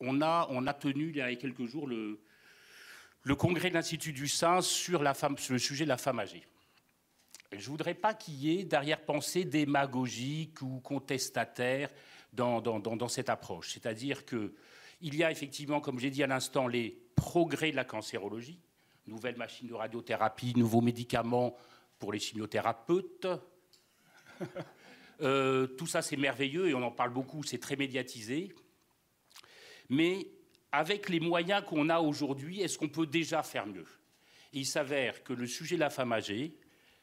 on a tenu il y a quelques jours le congrès de l'Institut du sein sur le sujet de la femme âgée. Je ne voudrais pas qu'il y ait d'arrière-pensée démagogique ou contestataire dans cette approche. C'est-à-dire qu'il y a effectivement, comme j'ai dit à l'instant, les progrès de la cancérologie, nouvelles machines de radiothérapie, nouveaux médicaments pour les chimiothérapeutes. Tout ça, c'est merveilleux et on en parle beaucoup, c'est très médiatisé. Mais avec les moyens qu'on a aujourd'hui, est-ce qu'on peut déjà faire mieux? Et il s'avère que le sujet de la femme âgée,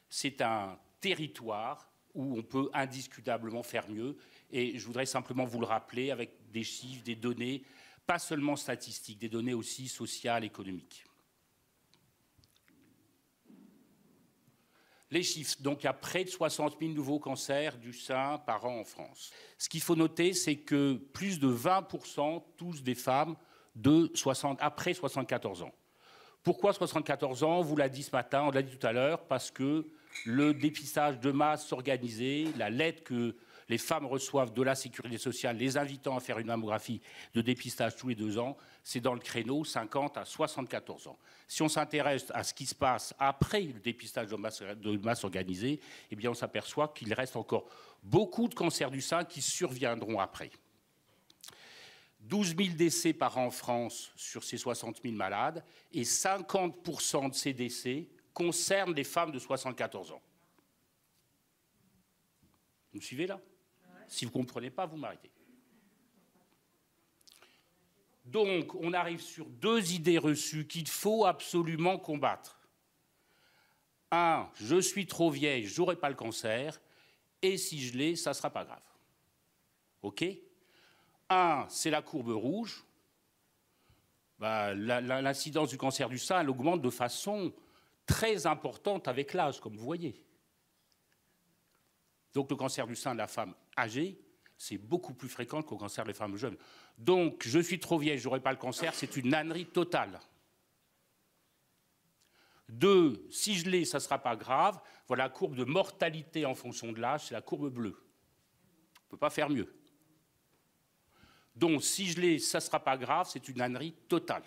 c'est un territoire où on peut indiscutablement faire mieux. Et je voudrais simplement vous le rappeler avec des chiffres, des données, pas seulement statistiques, des données aussi sociales, économiques. Les chiffres, donc il y a près de 60 000 nouveaux cancers du sein par an en France. Ce qu'il faut noter, c'est que plus de 20% touchent des femmes après 74 ans. Pourquoi 74 ans? On vous l'a dit ce matin, on l'a dit tout à l'heure, parce que le dépistage de masse organisé, la lettre que les femmes reçoivent de la sécurité sociale, les invitant à faire une mammographie de dépistage tous les 2 ans, c'est dans le créneau 50 à 74 ans. Si on s'intéresse à ce qui se passe après le dépistage de masse organisée, eh bien on s'aperçoit qu'il reste encore beaucoup de cancers du sein qui surviendront après. 12 000 décès par an en France sur ces 60 000 malades, et 50% de ces décès concernent les femmes de 74 ans. Vous me suivez là? Si vous ne comprenez pas, vous m'arrêtez. Donc, on arrive sur 2 idées reçues qu'il faut absolument combattre. 1, je suis trop vieille, je n'aurai pas le cancer, et si je l'ai, ça ne sera pas grave. OK? 1, c'est la courbe rouge. L'incidence du cancer du sein, elle augmente de façon très importante avec l'âge, comme vous voyez. Donc le cancer du sein de la femme âgée, c'est beaucoup plus fréquent qu'au cancer des femmes jeunes. Donc, je suis trop vieille, je n'aurai pas le cancer, c'est une ânerie totale. 2, si je l'ai, ça ne sera pas grave. Voilà la courbe de mortalité en fonction de l'âge, c'est la courbe bleue. On ne peut pas faire mieux. Donc, si je l'ai, ça ne sera pas grave, c'est une ânerie totale.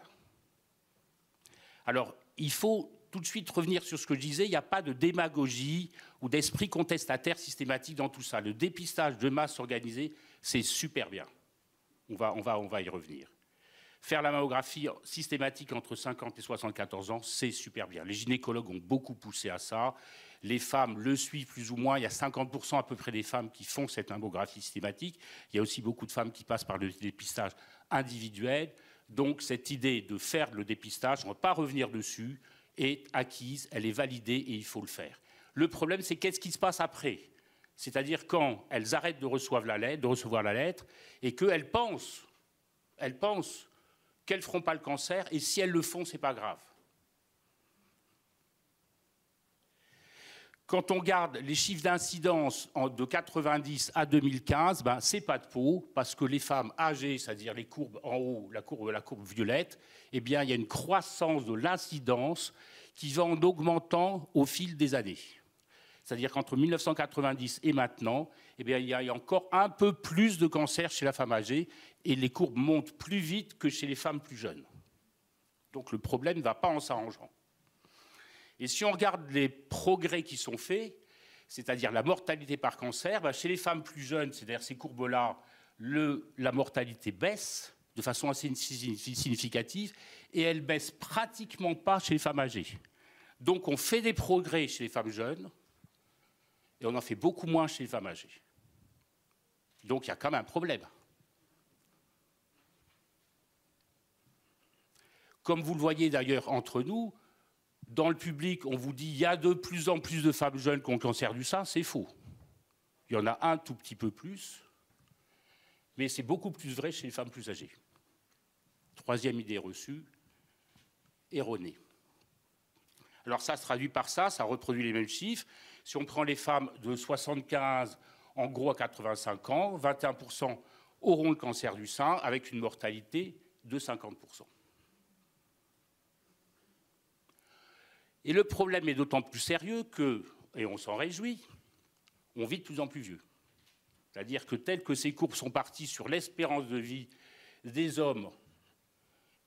Alors, il faut tout de suite revenir sur ce que je disais, il n'y a pas de démagogie ou d'esprit contestataire systématique dans tout ça. Le dépistage de masse organisé, c'est super bien. On va y revenir. Faire la mammographie systématique entre 50 et 74 ans, c'est super bien. Les gynécologues ont beaucoup poussé à ça. Les femmes le suivent plus ou moins. Il y a 50% à peu près des femmes qui font cette mammographie systématique. Il y a aussi beaucoup de femmes qui passent par le dépistage individuel. Donc cette idée de faire le dépistage, on ne va pas revenir dessus, est acquise, elle est validée et il faut le faire. Le problème, c'est qu'est-ce qui se passe après? C'est-à-dire quand elles arrêtent de recevoir la lettre et qu'elles pensent qu'elles ne feront pas le cancer, et si elles le font, ce n'est pas grave. Quand on regarde les chiffres d'incidence de 90 à 2015, c'est pas de peau, parce que les femmes âgées, c'est-à-dire les courbes en haut, la courbe violette, eh bien, il y a une croissance de l'incidence qui va en augmentant au fil des années. C'est-à-dire qu'entre 1990 et maintenant, eh bien, il y a encore un peu plus de cancer chez la femme âgée, et les courbes montent plus vite que chez les femmes plus jeunes. Donc le problème ne va pas en s'arrangeant. Et si on regarde les progrès qui sont faits, c'est-à-dire la mortalité par cancer, chez les femmes plus jeunes, c'est-à-dire ces courbes-là, la mortalité baisse de façon assez significative, et elle baisse pratiquement pas chez les femmes âgées. Donc on fait des progrès chez les femmes jeunes, et on en fait beaucoup moins chez les femmes âgées. Donc il y a quand même un problème. Comme vous le voyez d'ailleurs entre nous, dans le public, on vous dit qu'il y a de plus en plus de femmes jeunes qui ont le cancer du sein, c'est faux. Il y en a un tout petit peu plus, mais c'est beaucoup plus vrai chez les femmes plus âgées. 3e idée reçue, erronée. Alors ça se traduit par ça reproduit les mêmes chiffres. Si on prend les femmes de 75, en gros à 85 ans, 21% auront le cancer du sein avec une mortalité de 50%. Et le problème est d'autant plus sérieux que, et on s'en réjouit, on vit de plus en plus vieux. C'est-à-dire que telles que ces courbes sont parties sur l'espérance de vie des hommes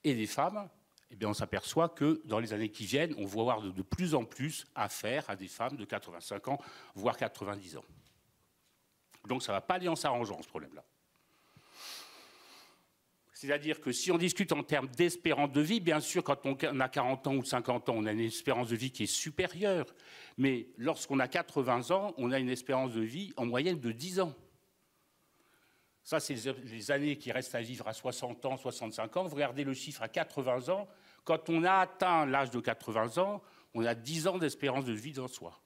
et des femmes, eh bien, on s'aperçoit que dans les années qui viennent, on va avoir de plus en plus affaire à des femmes de 85 ans, voire 90 ans. Donc ça ne va pas aller en s'arrangeant, ce problème-là. C'est-à-dire que si on discute en termes d'espérance de vie, bien sûr, quand on a 40 ans ou 50 ans, on a une espérance de vie qui est supérieure. Mais lorsqu'on a 80 ans, on a une espérance de vie en moyenne de 10 ans. Ça, c'est les années qui restent à vivre à 60 ans, 65 ans. Vous regardez le chiffre à 80 ans. Quand on a atteint l'âge de 80 ans, on a 10 ans d'espérance de vie en soi.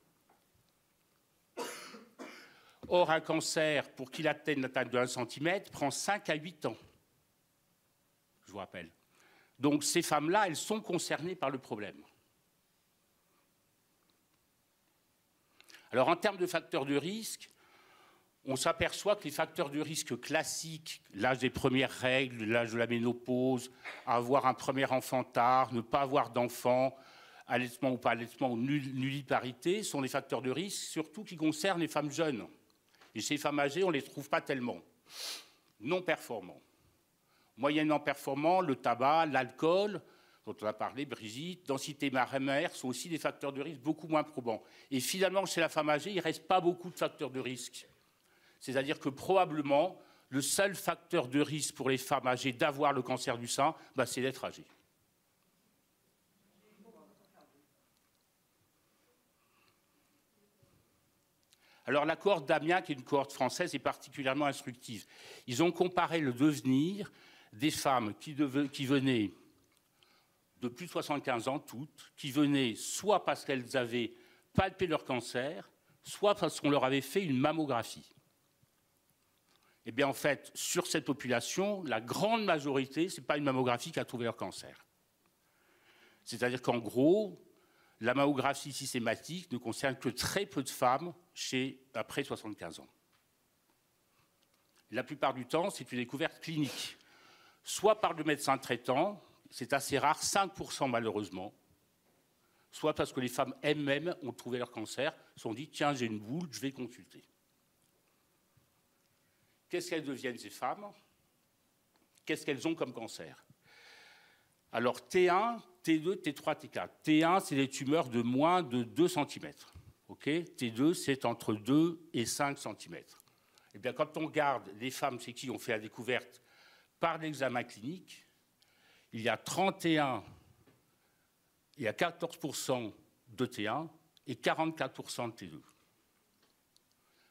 Or, un cancer, pour qu'il atteigne la taille de 1 cm, prend 5 à 8 ans. Je vous rappelle. Donc ces femmes-là, elles sont concernées par le problème. Alors en termes de facteurs de risque, on s'aperçoit que les facteurs de risque classiques, l'âge des premières règles, l'âge de la ménopause, avoir un premier enfant tard, ne pas avoir d'enfant, allaitement ou pas allaitement, ou nulliparité, sont des facteurs de risque, surtout qui concernent les femmes jeunes. Et chez les femmes âgées, on ne les trouve pas tellement. Non performants. Moyennement performants, le tabac, l'alcool, dont on a parlé, Brigitte, densité maraîmère, sont aussi des facteurs de risque beaucoup moins probants. Et finalement, chez la femme âgée, il ne reste pas beaucoup de facteurs de risque. C'est-à-dire que probablement, le seul facteur de risque pour les femmes âgées d'avoir le cancer du sein, c'est d'être âgée. Alors la cohorte d'Amiens, qui est une cohorte française, est particulièrement instructive. Ils ont comparé le devenir des femmes qui venaient de plus de 75 ans, toutes, qui venaient soit parce qu'elles avaient palpé leur cancer, soit parce qu'on leur avait fait une mammographie. Eh bien, en fait, sur cette population, la grande majorité, ce n'est pas une mammographie qui a trouvé leur cancer. C'est-à-dire qu'en gros, la mammographie systématique ne concerne que très peu de femmes après 75 ans. La plupart du temps, c'est une découverte clinique. Soit par le médecin traitant, c'est assez rare, 5% malheureusement, soit parce que les femmes elles-mêmes ont trouvé leur cancer, se sont dit « tiens, j'ai une boule, je vais consulter ». Qu'est-ce qu'elles deviennent ces femmes? Qu'est-ce qu'elles ont comme cancer? Alors T1, T2, T3, T4. T1, c'est des tumeurs de moins de 2 cm. Okay, T2, c'est entre 2 et 5 cm. Eh bien, quand on regarde les femmes chez qui on fait la découverte par l'examen clinique, il y a 31, il y a 14% de T1 et 44% de T2.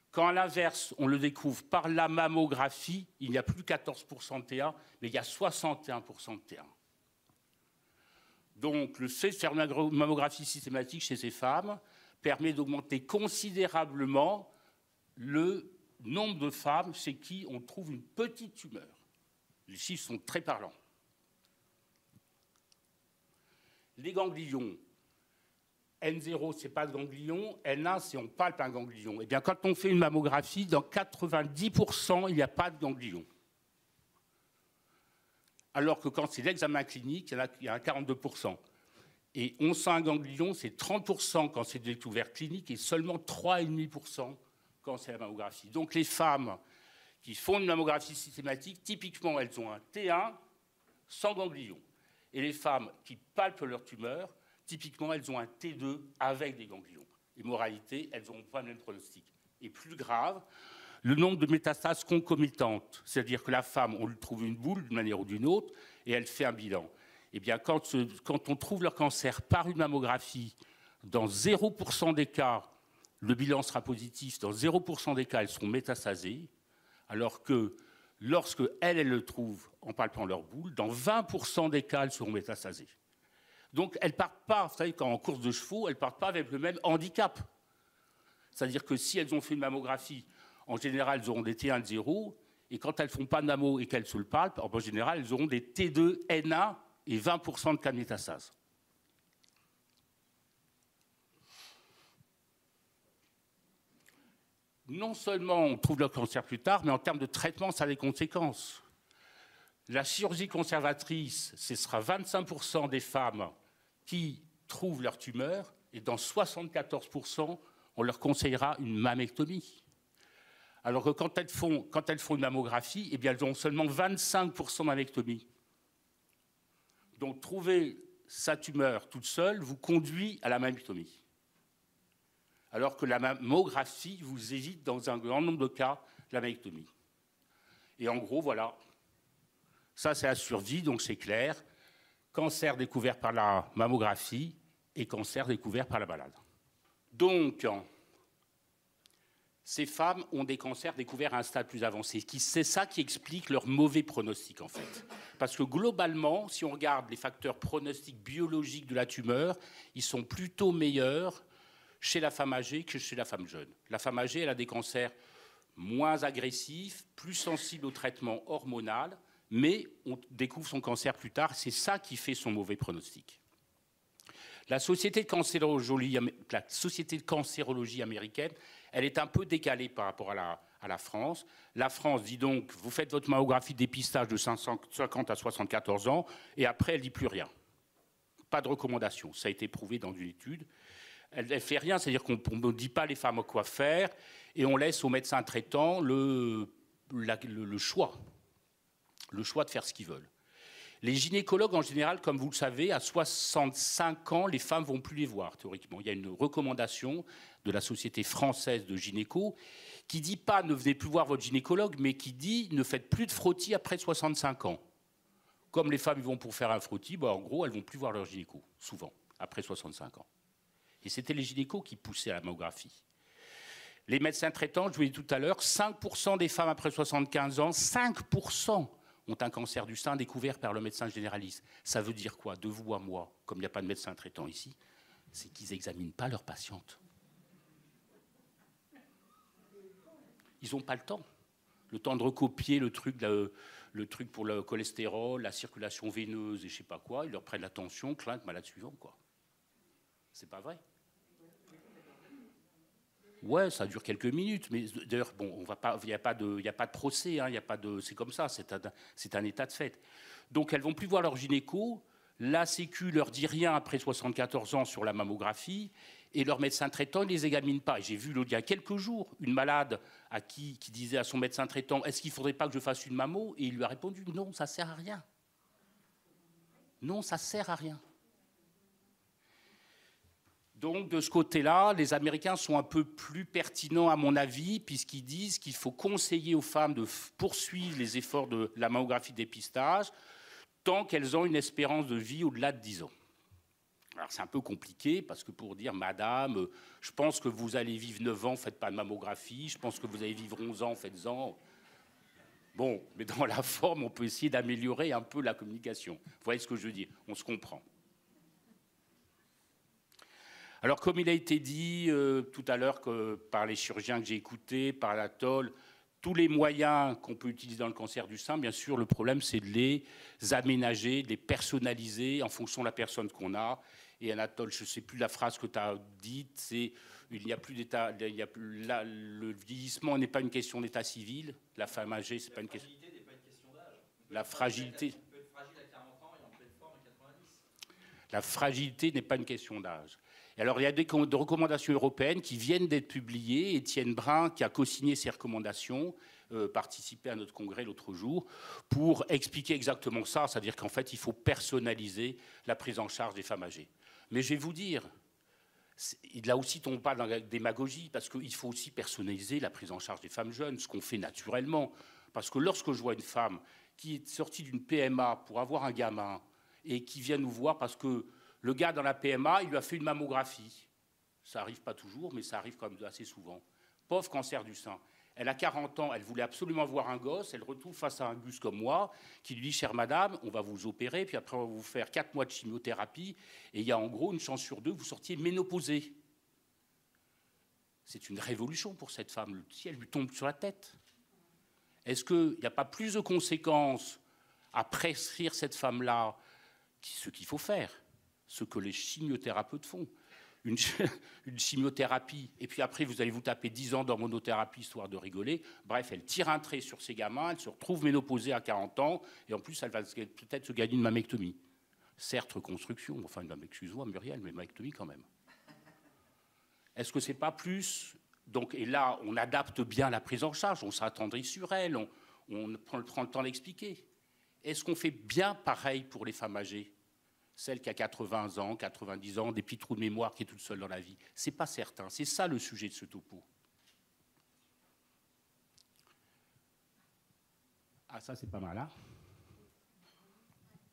Quand à l'inverse, on le découvre par la mammographie, il n'y a plus 14% de T1, mais il y a 61% de T1. Donc, le fait de faire une mammographie systématique chez ces femmes permet d'augmenter considérablement le nombre de femmes chez qui on trouve une petite tumeur. Les chiffres sont très parlants. Les ganglions. N0, ce n'est pas de ganglion. N1, c'est on palpe un ganglion. Eh bien, quand on fait une mammographie, dans 90%, il n'y a pas de ganglion. Alors que quand c'est l'examen clinique, il y en a 42%. Et on sent un ganglion, c'est 30% quand c'est découvert clinique et seulement 3,5% quand c'est la mammographie. Donc les femmes qui font une mammographie systématique, typiquement, elles ont un T1 sans ganglion. Et les femmes qui palpent leur tumeur, typiquement, elles ont un T2 avec des ganglions. Et moralité, elles n'ont pas le même pronostic. Et plus grave, le nombre de métastases concomitantes, c'est-à-dire que la femme, on lui trouve une boule d'une manière ou d'une autre, et elle fait un bilan. Eh bien, quand on trouve leur cancer par une mammographie, dans 0% des cas, le bilan sera positif. Dans 0% des cas, elles seront métastasées, alors que lorsque elles le trouvent en palpant leur boule, dans 20% des cas, elles seront métastasées. Donc, elles ne partent pas, vous savez, quand en course de chevaux, elles ne partent pas avec le même handicap. C'est-à-dire que si elles ont fait une mammographie, en général, elles auront des T1 de 0, et quand elles ne font pas de mammo et qu'elles se le palpent, en général, elles auront des T2, N1 et 20% de cas de métastase. Non seulement on trouve le cancer plus tard, mais en termes de traitement, ça a des conséquences. La chirurgie conservatrice, ce sera 25% des femmes qui trouvent leur tumeur, et dans 74%, on leur conseillera une mammectomie. Alors que quand elles font une mammographie, eh bien, elles ont seulement 25% de mammectomie. Donc trouver sa tumeur toute seule vous conduit à la mammectomie. Alors que la mammographie vous évite dans un grand nombre de cas la mammectomie. Et en gros, voilà, ça c'est la survie, donc c'est clair. Cancer découvert par la mammographie et cancer découvert par la malade. Donc, ces femmes ont des cancers découverts à un stade plus avancé. C'est ça qui explique leur mauvais pronostic, en fait. Parce que globalement, si on regarde les facteurs pronostiques biologiques de la tumeur, ils sont plutôt meilleurs chez la femme âgée que chez la femme jeune. La femme âgée, elle a des cancers moins agressifs, plus sensibles au traitement hormonal, mais on découvre son cancer plus tard. C'est ça qui fait son mauvais pronostic. La Société de cancérologie américaine, elle est un peu décalée par rapport à la France. La France dit donc, vous faites votre mammographie de dépistage de 50 à 74 ans, et après, elle ne dit plus rien. Pas de recommandation. Ça a été prouvé dans une étude. Elle ne fait rien, c'est-à-dire qu'on ne dit pas les femmes quoi faire, et on laisse aux médecins traitants le choix de faire ce qu'ils veulent. Les gynécologues, en général, comme vous le savez, à 65 ans, les femmes ne vont plus les voir, théoriquement. Il y a une recommandation de la Société française de gynéco qui ne dit pas ne venez plus voir votre gynécologue, mais qui dit ne faites plus de frottis après 65 ans. Comme les femmes vont pour faire un frottis, en gros, elles ne vont plus voir leur gynéco, souvent, après 65 ans. Et c'était les gynécos qui poussaient à la mammographie. Les médecins traitants, je vous l'ai dit tout à l'heure, 5% des femmes après 75 ans, 5% ont un cancer du sein découvert par le médecin généraliste. Ça veut dire quoi? De vous à moi, comme il n'y a pas de médecin traitant ici, c'est qu'ils n'examinent pas leurs patientes. Ils n'ont pas le temps. Le temps de recopier le truc pour le cholestérol, la circulation veineuse et je ne sais pas quoi, ils leur prennent la tension, clinque, malade suivant, quoi. C'est pas vrai. Ouais, ça dure quelques minutes, mais d'ailleurs, bon, il n'y a pas de procès, hein, c'est comme ça, c'est un état de fait. Donc elles vont plus voir leur gynéco, la Sécu leur dit rien après 74 ans sur la mammographie, et leur médecin traitant ne les examine pas. Et j'ai vu il y a quelques jours une malade qui disait à son médecin traitant, est-ce qu'il ne faudrait pas que je fasse une mammo? Et il lui a répondu, non, ça ne sert à rien. Non, ça ne sert à rien. Donc, de ce côté-là, les Américains sont un peu plus pertinents, à mon avis, puisqu'ils disent qu'il faut conseiller aux femmes de poursuivre les efforts de la mammographie de dépistage tant qu'elles ont une espérance de vie au-delà de 10 ans. Alors, c'est un peu compliqué, parce que pour dire, madame, je pense que vous allez vivre 9 ans, faites pas de mammographie, je pense que vous allez vivre 11 ans, faites-en. Bon, mais dans la forme, on peut essayer d'améliorer un peu la communication. Vous voyez ce que je veux dire? On se comprend. Alors, comme il a été dit tout à l'heure par les chirurgiens que j'ai écoutés, par l'Anatole, tous les moyens qu'on peut utiliser dans le cancer du sein, bien sûr, le problème, c'est de les aménager, de les personnaliser en fonction de la personne qu'on a. Et Anatole, je ne sais plus la phrase que tu as dite, c'est il n'y a plus d'état, le vieillissement n'est pas une question d'état civil, la femme âgée, c'est pas une question. La fragilité n'est pas une question d'âge. La fragilité. On peut être fragile à 40 ans et en pleine forme à 90. La fragilité n'est pas une question d'âge. Et alors, il y a des recommandations européennes qui viennent d'être publiées. Étienne Brun, qui a co-signé ces recommandations, participait à notre congrès l'autre jour, pour expliquer exactement ça, c'est-à-dire qu'en fait, il faut personnaliser la prise en charge des femmes âgées. Mais je vais vous dire, là aussi, on parle dans la démagogie, parce qu'il faut aussi personnaliser la prise en charge des femmes jeunes, ce qu'on fait naturellement. Parce que lorsque je vois une femme qui est sortie d'une PMA pour avoir un gamin et qui vient nous voir parce que le gars dans la PMA, il lui a fait une mammographie. Ça n'arrive pas toujours, mais ça arrive quand même assez souvent. Pauvre cancer du sein. Elle a 40 ans, elle voulait absolument avoir un gosse, elle retrouve face à un gus comme moi, qui lui dit, chère madame, on va vous opérer, puis après on va vous faire 4 mois de chimiothérapie, et il y a en gros une chance sur 2, vous sortiez ménopausée. C'est une révolution pour cette femme, le ciel lui tombe sur la tête. Est-ce qu'il n'y a pas plus de conséquences à prescrire cette femme-là, ce qu'il faut faire, ce que les chimiothérapeutes font? Une chimiothérapie, et puis après vous allez vous taper 10 ans d'hormonothérapie histoire de rigoler. Bref, elle tire un trait sur ses gamins, elle se retrouve ménopausée à 40 ans, et en plus elle va peut-être se gagner une mammectomie. Certes, reconstruction, enfin une excuse-moi Muriel, mais mammectomie quand même. Est-ce que c'est pas plus... Donc, et là, on adapte bien la prise en charge, on s'attendrit sur elle, on prend le temps d'expliquer. Est-ce qu'on fait bien pareil pour les femmes âgées? Celle qui a 80 ans, 90 ans, des petits trous de mémoire, qui est toute seule dans la vie. Ce n'est pas certain. C'est ça le sujet de ce topo. Ah, ça, c'est pas mal, hein?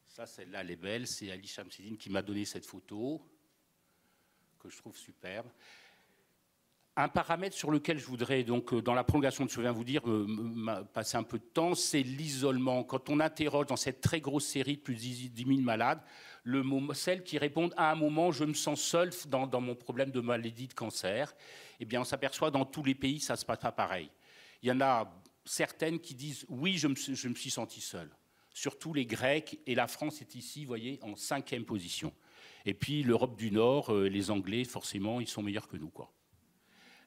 Ça, celle-là, elle est belle. C'est Ali Chamsidine qui m'a donné cette photo, que je trouve superbe. Un paramètre sur lequel je voudrais, donc, dans la prolongation de ce que je viens de vous dire, passer un peu de temps, c'est l'isolement. Quand on interroge dans cette très grosse série de plus de 10 000 malades, celles qui répondent à un moment, je me sens seul dans mon problème de maladie de cancer, eh bien, on s'aperçoit que dans tous les pays, ça ne se passe pas pareil. Il y en a certaines qui disent, oui, je me suis senti seul. Surtout les Grecs, et la France est ici, vous voyez, en 5e position. Et puis l'Europe du Nord, les Anglais, forcément, ils sont meilleurs que nous, quoi.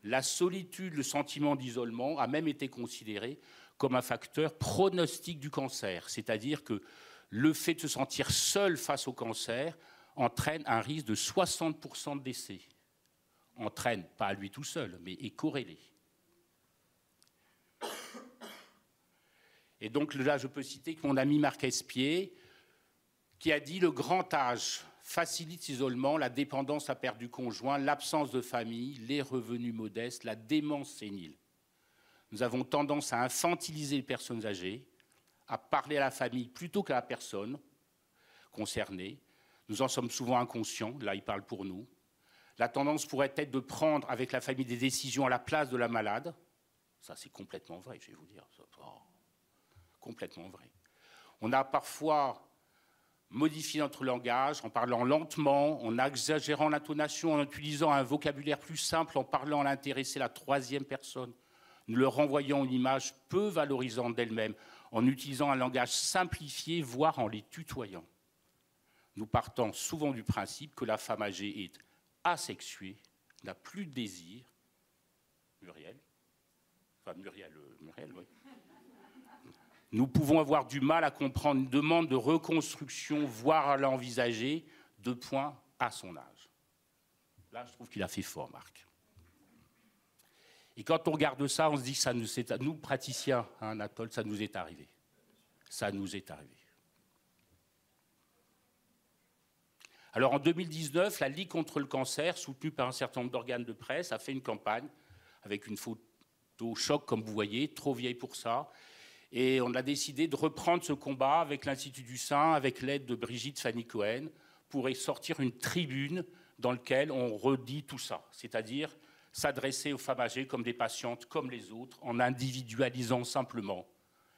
La solitude, le sentiment d'isolement a même été considéré comme un facteur pronostic du cancer. C'est-à-dire que le fait de se sentir seul face au cancer entraîne un risque de 60% de décès. Entraîne, pas à lui tout seul, mais est corrélé. Et donc là, je peux citer que mon ami Marc Espier, qui a dit « Le grand âge facilite l'isolement, la dépendance à perte du conjoint, l'absence de famille, les revenus modestes, la démence sénile. Nous avons tendance à infantiliser les personnes âgées, à parler à la famille plutôt qu'à la personne concernée. Nous en sommes souvent inconscients, là il parle pour nous. La tendance pourrait être de prendre avec la famille des décisions à la place de la malade. Ça c'est complètement vrai, je vais vous dire. Complètement vrai. On a parfois modifier notre langage en parlant lentement, en exagérant l'intonation, en utilisant un vocabulaire plus simple, en parlant à l'intéressé, la troisième personne, nous leur renvoyant une image peu valorisante d'elle-même, en utilisant un langage simplifié, voire en les tutoyant. Nous partons souvent du principe que la femme âgée est asexuée, n'a plus de désir. Muriel, oui. Nous pouvons avoir du mal à comprendre une demande de reconstruction, voire à l'envisager, de point à son âge. Là, je trouve qu'il a fait fort, Marc. Et quand on regarde ça, on se dit que ça nous praticiens, hein, Anatole, ça nous est arrivé. Ça nous est arrivé. Alors en 2019, la Ligue contre le cancer, soutenue par un certain nombre d'organes de presse, a fait une campagne avec une photo choc, comme vous voyez, trop vieille pour ça. Et on a décidé de reprendre ce combat avec l'Institut du Sein, avec l'aide de Brigitte Fanny Cohen, pour sortir une tribune dans laquelle on redit tout ça, c'est-à-dire s'adresser aux femmes âgées comme des patientes, comme les autres, en individualisant simplement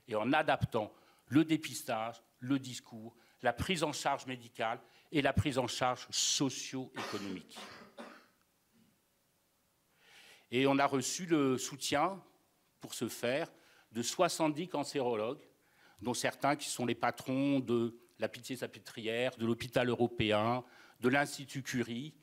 et en adaptant le dépistage, le discours, la prise en charge médicale et la prise en charge socio-économique. Et on a reçu le soutien pour ce faire de 70 cancérologues, dont certains qui sont les patrons de la Pitié-Salpêtrière, de l'hôpital européen, de l'Institut Curie,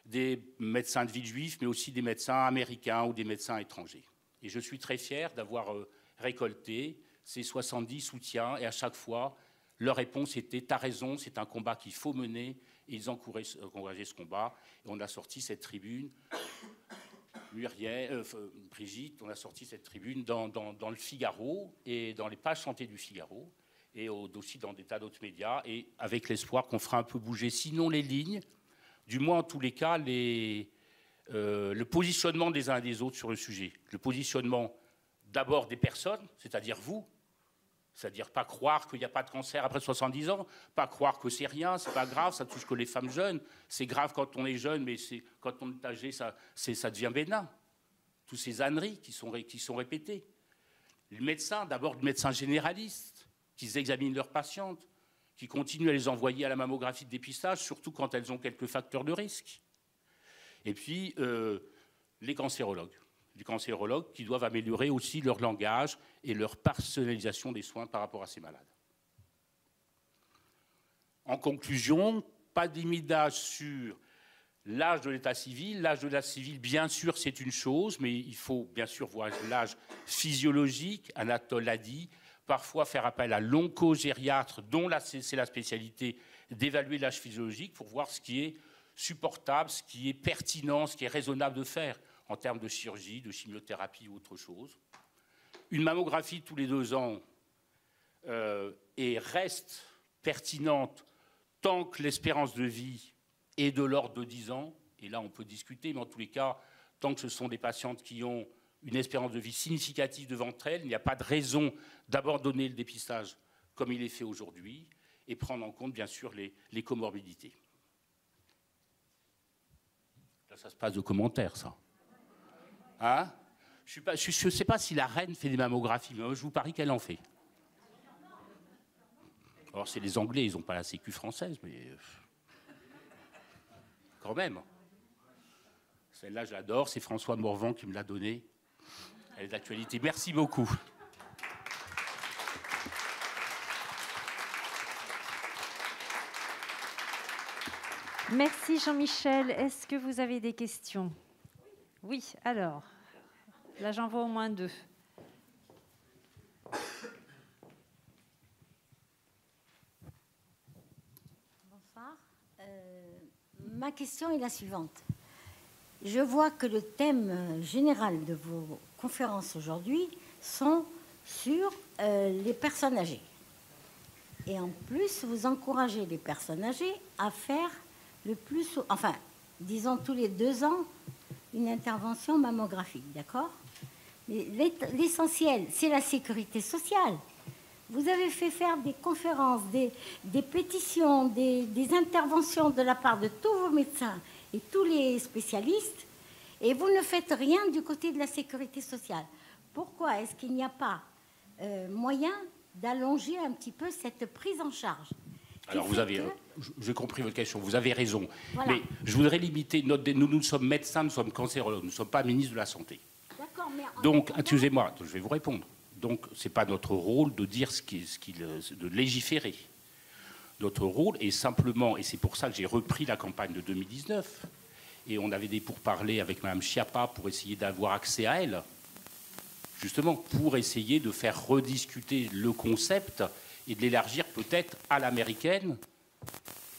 des médecins de Villejuif, mais aussi des médecins américains ou des médecins étrangers. Et je suis très fier d'avoir récolté ces 70 soutiens, et à chaque fois, leur réponse était « T'as raison, c'est un combat qu'il faut mener », et ils encourageaient ce combat. Et on a sorti cette tribune. Brigitte, on a sorti cette tribune dans le Figaro et dans les pages santé du Figaro et aussi dans des tas d'autres médias, et avec l'espoir qu'on fera un peu bouger, sinon les lignes, du moins en tous les cas le positionnement des uns et des autres sur le sujet. Le positionnement d'abord des personnes, c'est-à-dire vous, c'est-à-dire pas croire qu'il n'y a pas de cancer après 70 ans, pas croire que c'est rien, c'est pas grave, ça touche que les femmes jeunes. C'est grave quand on est jeune, mais quand on est âgé, ça devient bénin. Toutes ces âneries qui sont répétées. Les médecins, d'abord des médecins généralistes, qui examinent leurs patientes, qui continuent à les envoyer à la mammographie de dépistage, surtout quand elles ont quelques facteurs de risque. Et puis, les cancérologues. Les cancérologues qui doivent améliorer aussi leur langage et leur personnalisation des soins par rapport à ces malades. En conclusion, pas de limite d'âge sur l'âge de l'état civil. L'âge de l'état civil, bien sûr, c'est une chose, mais il faut bien sûr voir l'âge physiologique. Anatole l'a dit. Parfois faire appel à l'oncogériatre, dont c'est la spécialité d'évaluer l'âge physiologique pour voir ce qui est supportable, ce qui est pertinent, ce qui est raisonnable de faire en termes de chirurgie, de chimiothérapie ou autre chose. Une mammographie tous les 2 ans et reste pertinente tant que l'espérance de vie est de l'ordre de 10 ans, et là on peut discuter, mais en tous les cas, tant que ce sont des patientes qui ont une espérance de vie significative devant elles, il n'y a pas de raison d'abandonner le dépistage comme il est fait aujourd'hui et prendre en compte, bien sûr, les comorbidités. Là, ça se passe de commentaires, ça. Hein? Je ne sais pas si la reine fait des mammographies, mais je vous parie qu'elle en fait. Alors, c'est les Anglais, ils n'ont pas la sécu française, mais quand même. Celle-là, je l'adore, c'est François Morvan qui me l'a donnée. Elle est d'actualité. Merci beaucoup. Merci Jean-Michel. Est-ce que vous avez des questions? Oui, alors. Là, j'en vois au moins 2. Bonsoir. Ma question est la suivante. Je vois que le thème général de vos conférences aujourd'hui sont sur les personnes âgées. Et en plus, vous encouragez les personnes âgées à faire le plus, enfin, disons tous les 2 ans, une intervention mammographique, d'accord? Mais l'essentiel, c'est la sécurité sociale. Vous avez fait faire des conférences, des pétitions, des interventions de la part de tous vos médecins et tous les spécialistes, et vous ne faites rien du côté de la sécurité sociale. Pourquoi est-ce qu'il n'y a pas moyen d'allonger un petit peu cette prise en charge? Alors, j'ai compris votre question, vous avez raison. Voilà. Mais je voudrais limiter, nous sommes médecins, nous sommes cancérologues, nous ne sommes pas ministres de la Santé. D'accord, mais donc, excusez-moi, je vais vous répondre. Donc, ce n'est pas notre rôle de dire de légiférer. Notre rôle est simplement, et c'est pour ça que j'ai repris la campagne de 2019, et on avait des pourparlers avec Mme Schiappa pour essayer d'avoir accès à elle, justement pour essayer de faire rediscuter le concept et de l'élargir peut-être à l'américaine.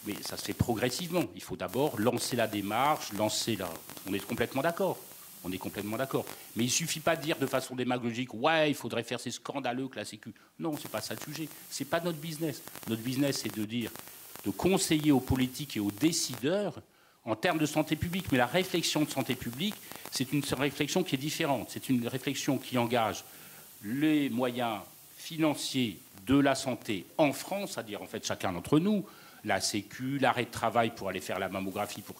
Mais ça se fait progressivement. Il faut d'abord lancer la démarche, On est complètement d'accord. On est complètement d'accord. Mais il ne suffit pas de dire de façon démagogique « Ouais, il faudrait faire ces scandaleux que la Sécu ». Non, ce n'est pas ça le sujet. Ce n'est pas notre business. Notre business, c'est de conseiller aux politiques et aux décideurs en termes de santé publique. Mais la réflexion de santé publique, c'est une réflexion qui est différente. C'est une réflexion qui engage les moyens financiers de la santé en France, c'est-à-dire en fait chacun d'entre nous, la Sécu, l'arrêt de travail pour aller faire la mammographie pour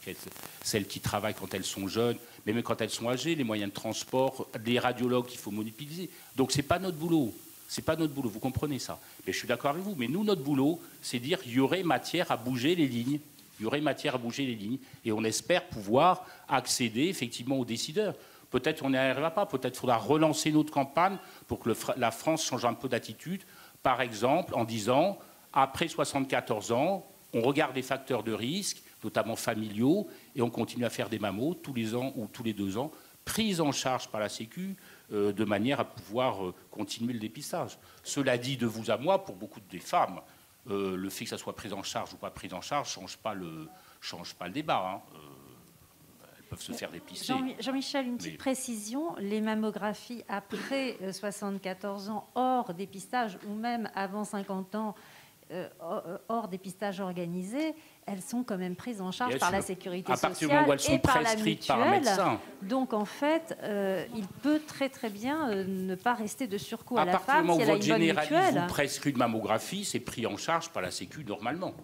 celles qui travaillent quand elles sont jeunes, mais même quand elles sont âgées, les moyens de transport, les radiologues qu'il faut mobiliser. Donc ce n'est pas notre boulot. C'est pas notre boulot, vous comprenez ça. Mais je suis d'accord avec vous. Mais nous, notre boulot, c'est dire qu'il y aurait matière à bouger les lignes. Il y aurait matière à bouger les lignes. Et on espère pouvoir accéder effectivement aux décideurs. Peut-être qu'on n'y arrivera pas. Peut-être qu'il faudra relancer notre campagne pour que la France change un peu d'attitude. Par exemple, en disant, après 74 ans, on regarde les facteurs de risque, notamment familiaux, et on continue à faire des mammos tous les ans ou tous les 2 ans, prise en charge par la Sécu, de manière à pouvoir continuer le dépistage. Cela dit, de vous à moi, pour beaucoup des femmes, le fait que ça soit pris en charge ou pas pris en charge ne change pas le débat. Hein. Elles peuvent se faire dépister. Jean-Michel, une petite précision. Les mammographies après 74 ans, hors dépistage, ou même avant 50 ans, hors dépistage organisé, elles sont quand même prises en charge par la sécurité sociale à partir du moment où elles sont prescrites par un médecin. Donc en fait, il peut très très bien ne pas rester de surcoût à la femme si à partir du moment elle a où une bonne mutuelle. votre généraliste vous prescrit une mammographie, c'est pris en charge par la Sécu normalement.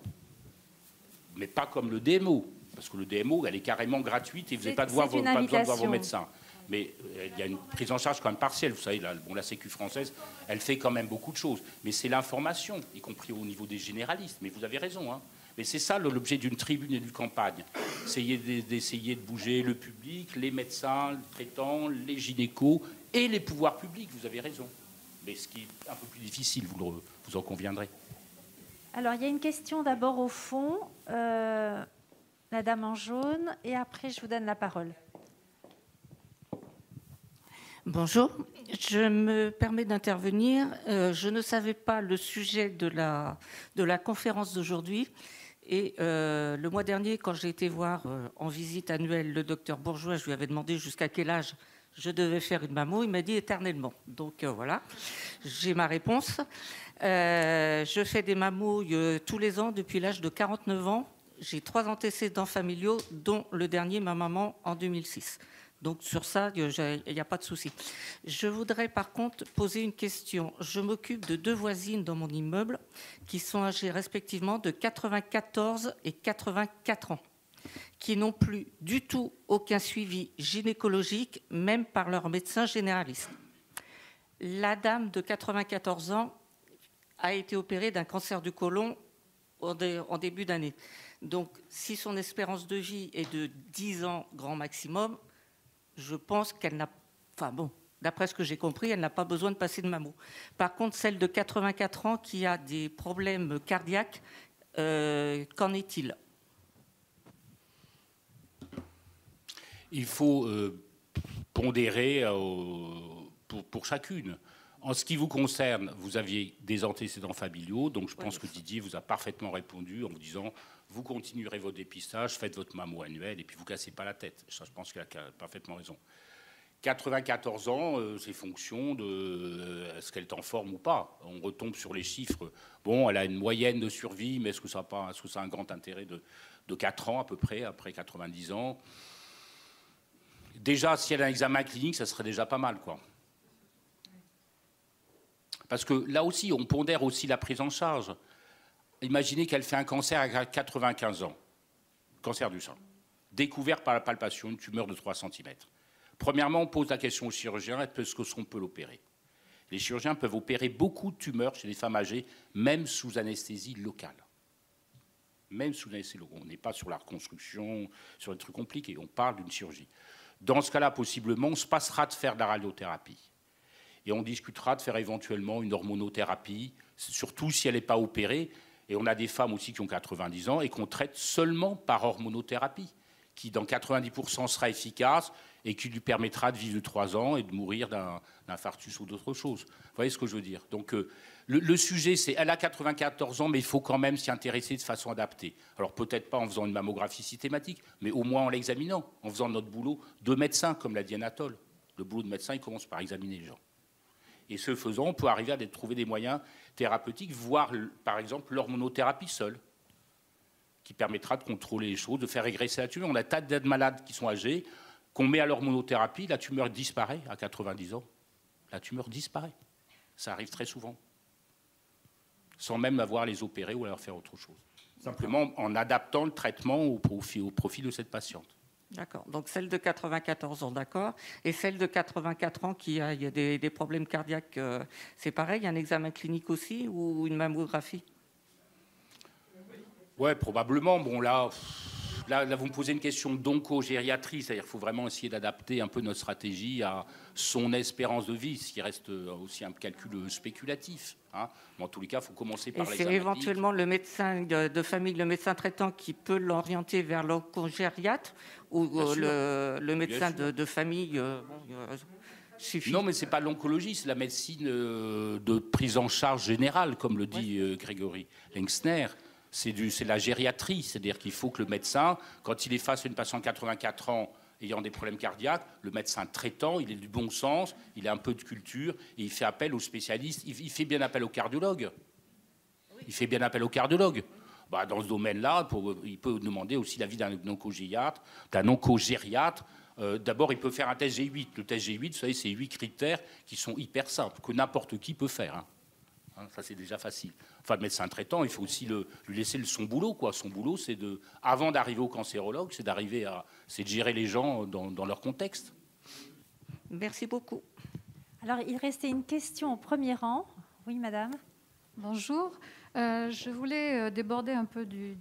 Mais pas comme le DMO. Parce que le DMO, elle est carrément gratuite et vous n'avez pas besoin de voir vos médecins. Mais il y a une prise en charge quand même partielle. Vous savez, la Sécu française, elle fait quand même beaucoup de choses. Mais c'est l'information, y compris au niveau des généralistes. Mais vous avez raison. Hein. Mais c'est ça l'objet d'une tribune et d'une campagne. D'essayer de bouger le public, les médecins, les traitants, les gynécos et les pouvoirs publics. Vous avez raison. Mais ce qui est un peu plus difficile, vous en conviendrez. Alors, il y a une question d'abord au fond. La dame en jaune. Et après, je vous donne la parole. Bonjour, je me permets d'intervenir. Je ne savais pas le sujet de la conférence d'aujourd'hui. Et le mois dernier, quand j'ai été voir en visite annuelle le docteur Bourgeois, je lui avais demandé jusqu'à quel âge je devais faire une mammo. Il m'a dit éternellement. Donc voilà, j'ai ma réponse. Je fais des mammouilles tous les ans depuis l'âge de 49 ans. J'ai 3 antécédents familiaux, dont le dernier, ma maman, en 2006. Donc sur ça, il n'y a pas de souci. Je voudrais par contre poser une question. Je m'occupe de 2 voisines dans mon immeuble qui sont âgées respectivement de 94 et 84 ans, qui n'ont plus du tout aucun suivi gynécologique, même par leur médecin généraliste. La dame de 94 ans a été opérée d'un cancer du côlon en début d'année. Donc, si son espérance de vie est de 10 ans grand maximum, je pense qu'elle n'a... Enfin bon, d'après ce que j'ai compris, elle n'a pas besoin de passer de mammo. Par contre, celle de 84 ans qui a des problèmes cardiaques, qu'en est-il? Il faut pondérer pour chacune. En ce qui vous concerne, vous aviez des antécédents familiaux, donc je pense que Didier vous a parfaitement répondu en vous disant vous continuerez votre dépistage, faites votre mammo annuel et puis vous ne cassez pas la tête. Ça, je pense qu'il a parfaitement raison. 94 ans, c'est fonction de est-ce qu'elle est en forme ou pas. On retombe sur les chiffres. Bon, elle a une moyenne de survie, mais est-ce que ça a un grand intérêt de 4 ans à peu près, après 90 ans? Déjà, si elle a un examen clinique, ça serait déjà pas mal, quoi. Parce que là aussi, on pondère aussi la prise en charge. Imaginez qu'elle fait un cancer à 95 ans, cancer du sein, découvert par la palpation, une tumeur de 3 cm. Premièrement, on pose la question aux chirurgiens, est-ce qu'on peut l'opérer? Les chirurgiens peuvent opérer beaucoup de tumeurs chez les femmes âgées, même sous anesthésie locale. Même sous anesthésie locale. On n'est pas sur la reconstruction, sur des trucs compliqués, on parle d'une chirurgie. Dans ce cas-là, possiblement, on se passera de faire de la radiothérapie. Et on discutera de faire éventuellement une hormonothérapie, surtout si elle n'est pas opérée. Et on a des femmes aussi qui ont 90 ans et qu'on traite seulement par hormonothérapie, qui dans 90% sera efficace et qui lui permettra de vivre de 3 ans et de mourir d'un infarctus ou d'autre chose. Vous voyez ce que je veux dire? Donc le sujet, c'est elle a 94 ans, mais il faut quand même s'y intéresser de façon adaptée. Alors peut-être pas en faisant une mammographie systématique, mais au moins en l'examinant, en faisant notre boulot de médecin, comme l'a dit Anatole. Le boulot de médecin, il commence par examiner les gens. Et ce faisant, on peut arriver à trouver des moyens thérapeutiques, voire, par exemple, l'hormonothérapie seule, qui permettra de contrôler les choses, de faire régresser la tumeur. On a tas de malades qui sont âgés, qu'on met à l'hormonothérapie, la tumeur disparaît à 90 ans. La tumeur disparaît. Ça arrive très souvent. Sans même avoir les opérer ou leur faire autre chose. Simplement en adaptant le traitement au profit de cette patiente. D'accord. Donc celle de 94 ans, d'accord. Et celle de 84 ans qui a des problèmes cardiaques, c'est pareil, il y a un examen clinique aussi ou une mammographie? Ouais, probablement. Bon, là, vous me posez une question d'oncogériatrie, c'est-à-dire qu'il faut vraiment essayer d'adapter un peu notre stratégie à son espérance de vie, ce qui reste aussi un calcul spéculatif. Hein. Mais en tous les cas, il faut commencer par l'examen. C'est éventuellement le médecin de famille, le médecin traitant qui peut l'orienter vers l'oncogériatre ou le médecin de famille suffit? Non, mais ce n'est pas l'oncologie, c'est la médecine de prise en charge générale, comme le dit Grégory Lengsner. C'est la gériatrie, c'est-à-dire qu'il faut que le médecin, quand il est face à une patiente de 84 ans ayant des problèmes cardiaques, le médecin traitant, il est du bon sens, il a un peu de culture, et il fait appel aux spécialistes, il fait bien appel au cardiologue. Il fait bien appel au cardiologue. Bah, dans ce domaine-là, il peut demander aussi l'avis d'un oncogériatre, D'abord, il peut faire un test G8. Le test G8, vous savez, c'est 8 critères qui sont hyper simples, que n'importe qui peut faire. Hein. Ça, c'est déjà facile. Enfin, le médecin traitant, il faut aussi lui laisser son boulot, quoi. Son boulot, c'est avant d'arriver au cancérologue, c'est de gérer les gens dans leur contexte. Merci beaucoup. Alors, il restait une question au premier rang. Oui, madame. Bonjour. Je voulais déborder un peu du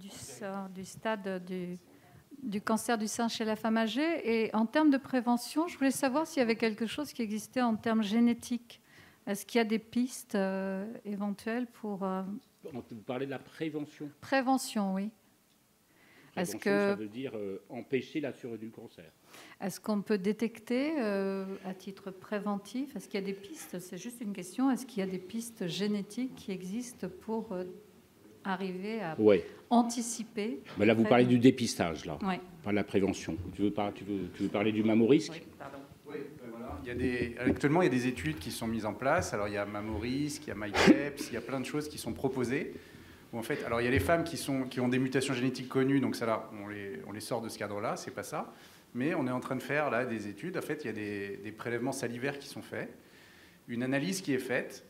stade du cancer du sein chez la femme âgée. Et en termes de prévention, je voulais savoir s'il y avait quelque chose qui existait en termes génétiques. Est-ce qu'il y a des pistes éventuelles pour... Vous parlez de la prévention? Prévention, oui. Prévention, ça veut dire empêcher la survenue du cancer. Est-ce qu'on peut détecter à titre préventif? Est-ce qu'il y a des pistes? C'est juste une question. Est-ce qu'il y a des pistes génétiques qui existent pour arriver à anticiper? Mais là, vous parlez du dépistage, là. Oui. Pas de la prévention. Tu veux parler du mammorisque? Oui, pardon. Oui, voilà. Actuellement, il y a des études qui sont mises en place. Alors, il y a Mammorisk, il y a MyPeps, il y a plein de choses qui sont proposées. Où en fait, alors, il y a les femmes qui ont des mutations génétiques connues, donc ça, là, on les sort de ce cadre-là, c'est pas ça. Mais on est en train de faire là des études. En fait, il y a des prélèvements salivaires qui sont faits, une analyse qui est faite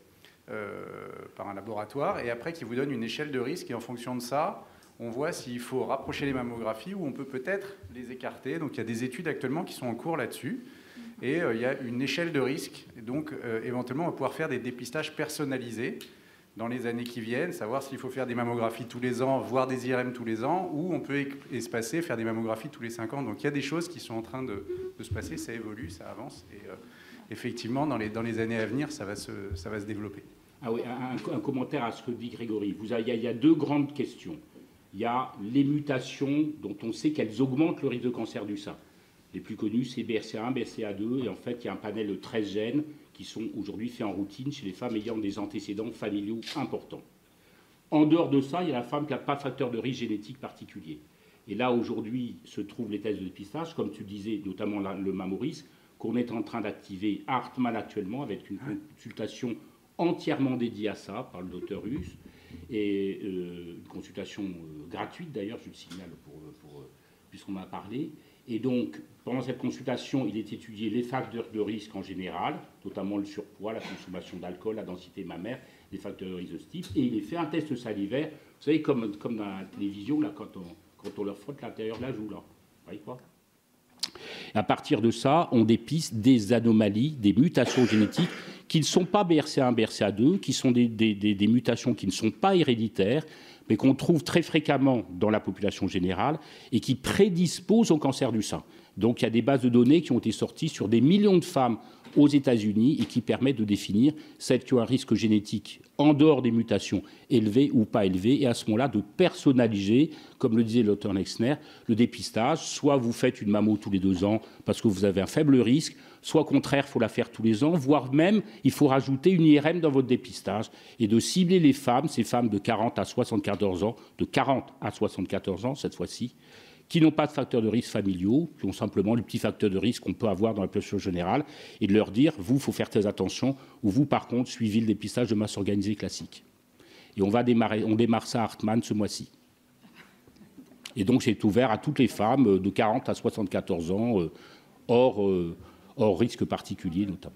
par un laboratoire, et après qui vous donne une échelle de risque. Et en fonction de ça, on voit s'il faut rapprocher les mammographies ou on peut peut-être les écarter. Donc, il y a des études actuellement qui sont en cours là-dessus. Et il y a une échelle de risque. Et donc, éventuellement, on va pouvoir faire des dépistages personnalisés dans les années qui viennent, savoir s'il faut faire des mammographies tous les ans, voire des IRM tous les ans, ou on peut espacer, faire des mammographies tous les 5 ans. Donc, il y a des choses qui sont en train de se passer, ça évolue, ça avance. Et effectivement, dans les années à venir, ça va se développer. Ah oui, un commentaire à ce que dit Grégory. Il y a deux grandes questions. Il y a les mutations dont on sait qu'elles augmentent le risque de cancer du sein. Les plus connus, c'est BRCA1, BRCA2, et en fait, il y a un panel de 13 gènes qui sont aujourd'hui faits en routine chez les femmes ayant des antécédents familiaux importants. En dehors de ça, il y a la femme qui n'a pas de facteur de risque génétique particulier. Et là, aujourd'hui, se trouvent les tests de dépistage, comme tu disais, notamment le Mammorisk, qu'on est en train d'activer à Hartmann actuellement, avec une consultation entièrement dédiée à ça, par le docteur Huss, et une consultation gratuite, d'ailleurs, je le signale, puisqu'on m'a parlé. Et donc, pendant cette consultation, il est étudié les facteurs de risque en général, notamment le surpoids, la consommation d'alcool, la densité mammaire, les facteurs de risque de ce type, et il est fait un test salivaire, vous savez, comme dans la télévision, là, quand on leur frotte l'intérieur de la joue, là. Vous voyez quoi ? À partir de ça, on dépiste des anomalies, des mutations génétiques qui ne sont pas BRCA1, BRCA2, qui sont des mutations qui ne sont pas héréditaires, mais qu'on trouve très fréquemment dans la population générale et qui prédisposent au cancer du sein. Donc il y a des bases de données qui ont été sorties sur des millions de femmes aux États-Unis et qui permettent de définir celles qui ont un risque génétique en dehors des mutations élevées ou pas élevées, et à ce moment-là de personnaliser, comme le disait l'auteur Lexner, le dépistage. Soit vous faites une mammo tous les 2 ans parce que vous avez un faible risque, soit au contraire, il faut la faire tous les ans, voire même il faut rajouter une IRM dans votre dépistage et de cibler les femmes, ces femmes de 40 à 74 ans, de 40 à 74 ans cette fois-ci, qui n'ont pas de facteurs de risque familiaux, qui ont simplement les petits facteurs de risque qu'on peut avoir dans la population générale, et de leur dire, vous, il faut faire très attention, ou vous, par contre, suivez le dépistage de masse organisée classique. Et on démarre ça à Hartmann ce mois-ci. Et donc, c'est ouvert à toutes les femmes de 40 à 74 ans, hors risque particulier notamment.